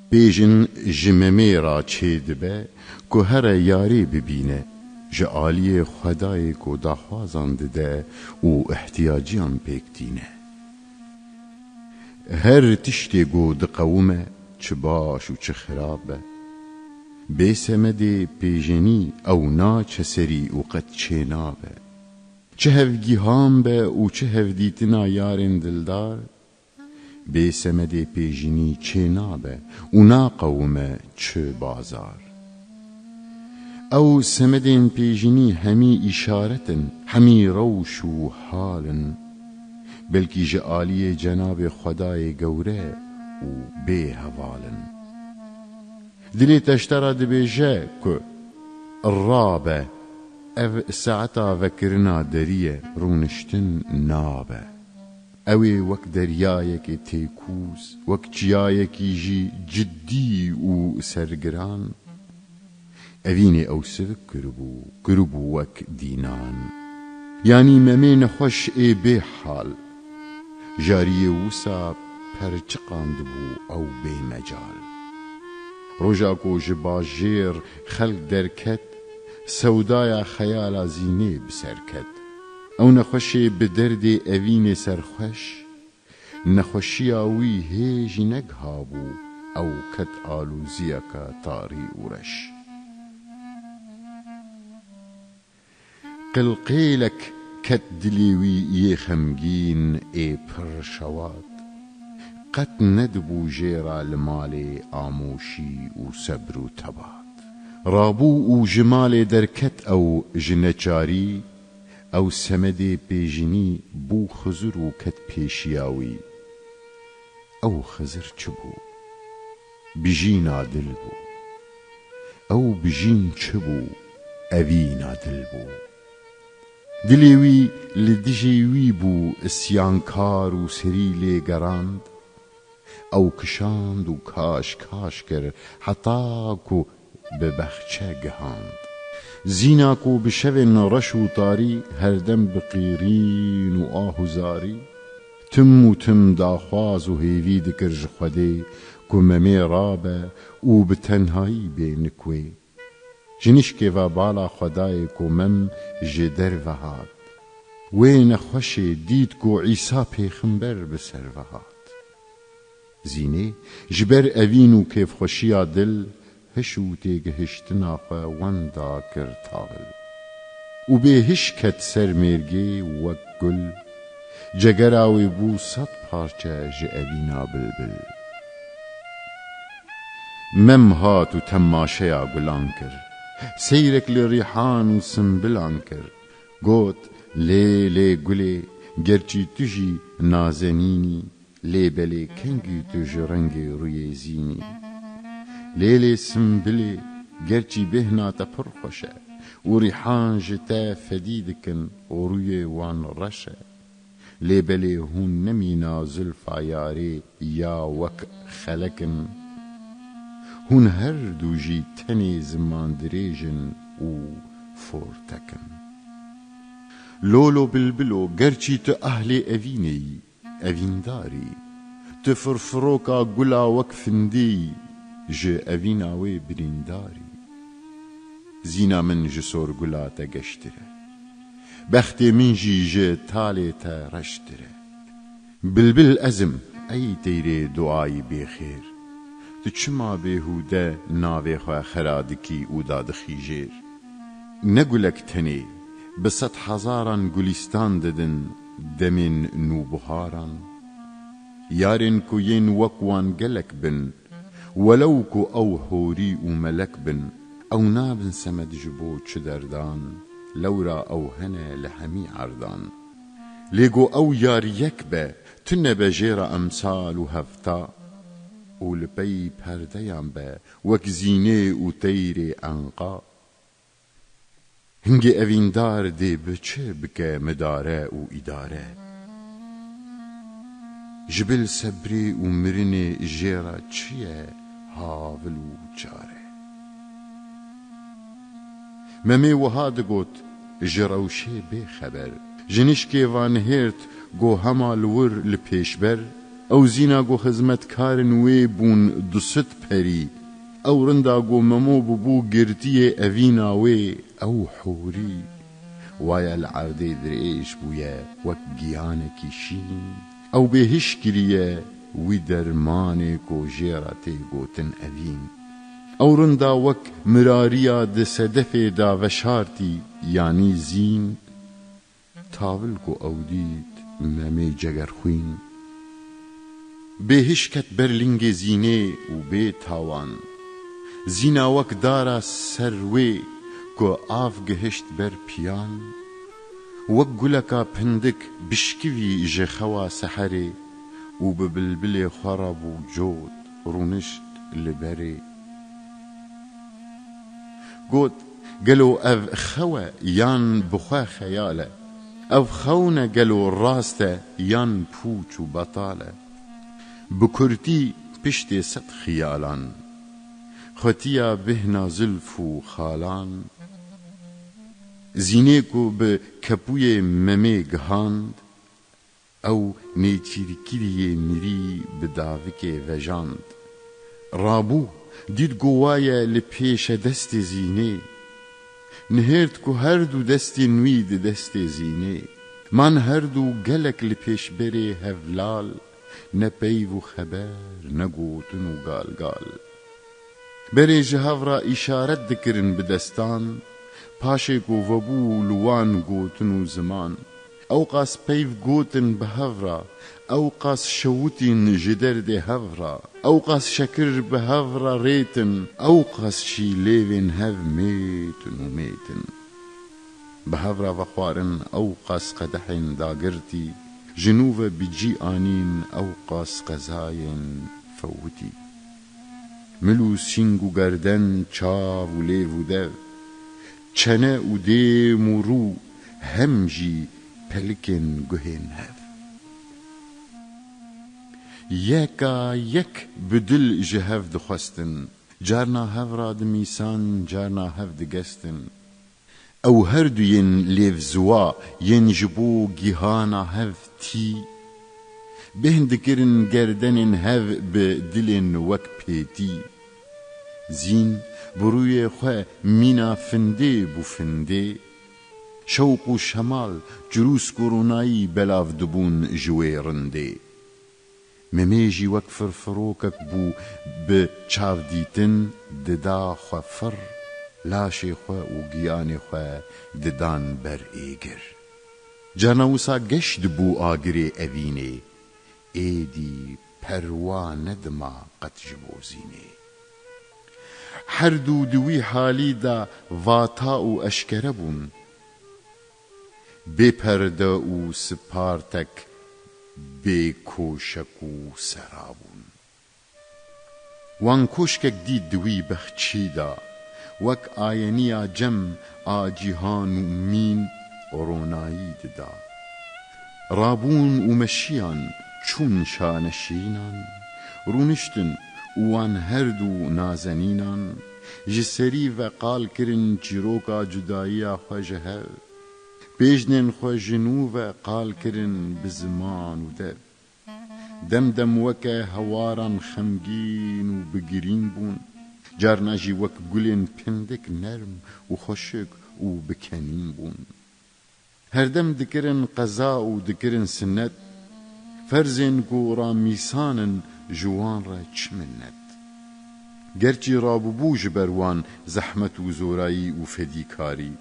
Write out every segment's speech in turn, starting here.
بیجن جممه را چه دبه که هر یاری ببینه جعالی خدای که دخوازان ده و احتیاجیان پیکتینه هر تشتی گو دقومه چه باش و چه خرابه بسمده پیجنی او نا چه سری و قد چه نابه چه هفگی هام به و چه هفدیتنا یارن دلدار بسمده پیجنی چه نابه و نا قومه چه بازار او سمدین پیجنی همی اشارتن همی روش و حالن بلکی جعالی جناب خدای گوره و بی هوالن دلی تشترا دبیجه که الرابه او ساعتا وکرنا دریه رونشتن نابه اوی وک دریایکی تیکوز وک جیایکی جی جدی و سرگران اوینی او سوک کربو وک دینان یعنی ممین خوش ای بی حال جاری وسا پرچقاند بو او بی مجال روژا کو جباجیر خلق درکت سودایا خیالا زینه بسرکت او نخوشی بدرد اوین سرخوش نخوشی اوی هیج نگهابو او کت آلوزیکا تاری ورش قلقيلك كدليوي يخمجين اي برشوات قد ندبو جيرا المالي آموشي وصبر وتبات رابو وجمال دركت او جنچاري او سمدي بيجني بو خزر وكت بيشياوي او خزر چبو بجينا دلبو او بجين چبو اوينا دلبو دلیوی لدجیوی بو اسیانکار و سری لگراند او کشاند و کاش کر حتا کو ببخچه گهاند زینا کو بشوین رش و طاری هردم بقیرین و آه و زاری تم و تم داخواز و هیوی دکرج خوده کو ممی رابه و بتنهایی بینکوی جنشکی و بالا خدای کو مم جدر وهات وین خوش دید کو عیسی پیغمبر بسر وهات زینه جبر اوینو کیف خوشیا دل هشو تیگهشتنا خو وندا کر تاغل و به هشکت سر مرگی وک گل جگراوی بو صد پارچه ج اوینا بلبل مم هات و تماشیا گلان کر سیرک لریحان و سنبلان کر گوت لی گلی گرچی تجی نازنینی لی بلی کنگی تج رنگی روی زینی لی سنبلی گرچی بهنا تپر خوشه و ریحان جتا فدیدکن و روی وان رشه لی بلی هون نمی نازل فایاری یا وک خلکن هون هر دو جی تنی زمان دریجن و فورتکن لولو بلبلو گرچی تو اهل اوینی اوینداری تو فرفروکا گلا وک فندی ج اویناوی برینداری زینا من جسور گلا تا گشتره بخت من جی ج تالی تا رشتره بلبل ازم ای تیره دعای بخیر تو چما بهوده ناوی خواه خرادکی او داد خیجیر نگولک تنی بسط هزاران گلستان ددن دمین نوبهاران یارن کو ین وکوان گلک بن ولو کو او حوری و ملک بن او نابن سمد جبو چه دردان لورا او هنه لحمی عردان لیگو او یار یک به تنه بجیر امثال و هفتا و لپی پردهیم به وک زینه و تیر انقا هنگی اویندار دی بچه بکه مداره و اداره جبل صبری و مرن جیرا چیه هاول و چاره ممی وهاد گوت جروشه بی خبر جنشکی وان هیرت گو هما لور لپیشبر او زینا گو خزمتکارن وی بون دوست پری او رندا گو ممو ببو گرتی اوینا وی او حوری وایا العرده درئیش بویا وک گیانکی شین او بهش کریه وی درمانه کو جیراتی گوتن اوین او رندا وک مراریا ده صدف دا وشارتی یعنی زین تاول کو اودید ممی جگر خوین بهش کت برلنگ زینه و به تاوان زینا وک دارا سروی کو آف گهشت بر پیان وک گلکا پندک بشکوی جخوا سحره و ببلبل خراب و جود رونشت لبره گوت گلو او خوا یان بخوا خیاله او خونه گلو راسته یان پوچ و بطاله بکرتی پشت ست خیالان خطیا بهنا زلف و خالان زینه کو به کپوی ممه گهاند او نیچیرکیری میری بداوک وجاند رابو دید گوایه لپیش دست زینه نهرد کو هر دو دست نوید دست زینه من هر دو گلک لپیش بره هفلال نه پیو و خبر نه گوتن و گال گال بره جهاو را اشارت دکرن بدستان پاشه گو وبو لوان گوتن و زمان او قاس پیو گوتن بهورا او قاس شوتین جدر ده هورا او قاس شکر بهورا ریتن او قاس شی لیوین هف میتن و میتن بهورا وخوارن او قاس قدحین داگرتی جنوب بجي آنين أو قاس قزاين فوتي ملو سينگو گردن چاو و لیو دو چنه و دیم و رو همجي پلکن گهن هف یکا یک بدل جهف دخستن جارنا هف را دمیسان جارنا هف دگستن او هر دو ين لیو زوا ين جبو گیهانا هف تی بهند کرن گردن هف بدلن وک پیتی زین بروی خواه مینا فنده بو فنده شوق و شمال جروس کرونایی بلاف دبون جوی رنده ممیجی وک فرفروکک بو به چاو دیتن ددا خواه فر لاشی خواه و گیانی خواه ددان بر ایگر جانوسا گشت بو آگری اوینه ایدی پروانه دما قد جبوزینه هر دو دوی حالی دا واتا و اشکره بون بی پرده و سپارتک بی کوشک و سرابون وان کوشکک دید دوی بخچی دا وک آینی جم آجیهان و مین رونایی دا رابون و مشیان چون شانشینان رونشتن وان هر دو نازنینان جسری و قال کرن چیروکا جدایی خواه پیجنن خواه جنو و قال کرن بزمان و دب دم دم وک هواران خمگین و بگرین بون جارنا جی وک گلین پندک نرم و خوشک و بکنین بون هر دم دکرن قضا و دکرن سنت فرزن کو را میسانن جوان را چمنت گرچی رابو جبروان زحمت و زورایی و فدیکاری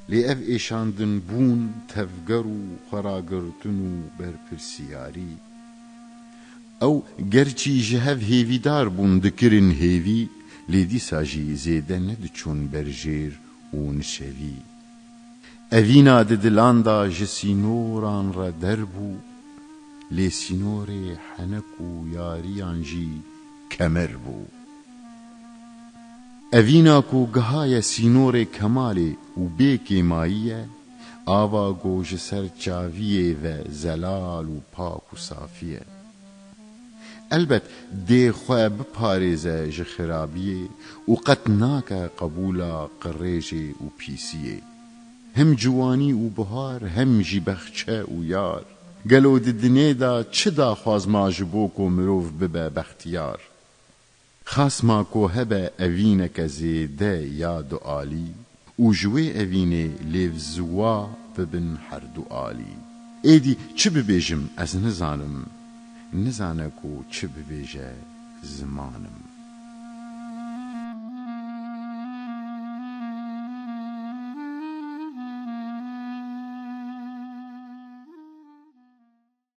لی اف ایشاندن بون تفگر و خراگرتن و برپرسیاری او گرچی جهف هیوی دار بون دکرن هیوی لی دی ساجی زیده ندچون برجیر و نشوی اوینا دلان دا جسینوران را دربو لی سینور حنک و یاریان جی کمر بو اوینا کو گهای سینور کمالی و بیکی ماییه آوا گوش سر چاویه و زلال و پاک و صافیه البت دی خواه بپارزه ج خرابیه و قطناک قبولا قریجه و پیسیه هم جوانی و بهار هم جی بخچه و یار گلو دنیا دا چه دا خواز ما جبو کو مروف ببه بختیار خاص ما کو هبه اوینه که زیده یاد و عالی و جوی اوینه لیو زوا ببن هر دو عالی ایدی چه ببیجم از نزانم نزانه کو چه ببیجه زمانم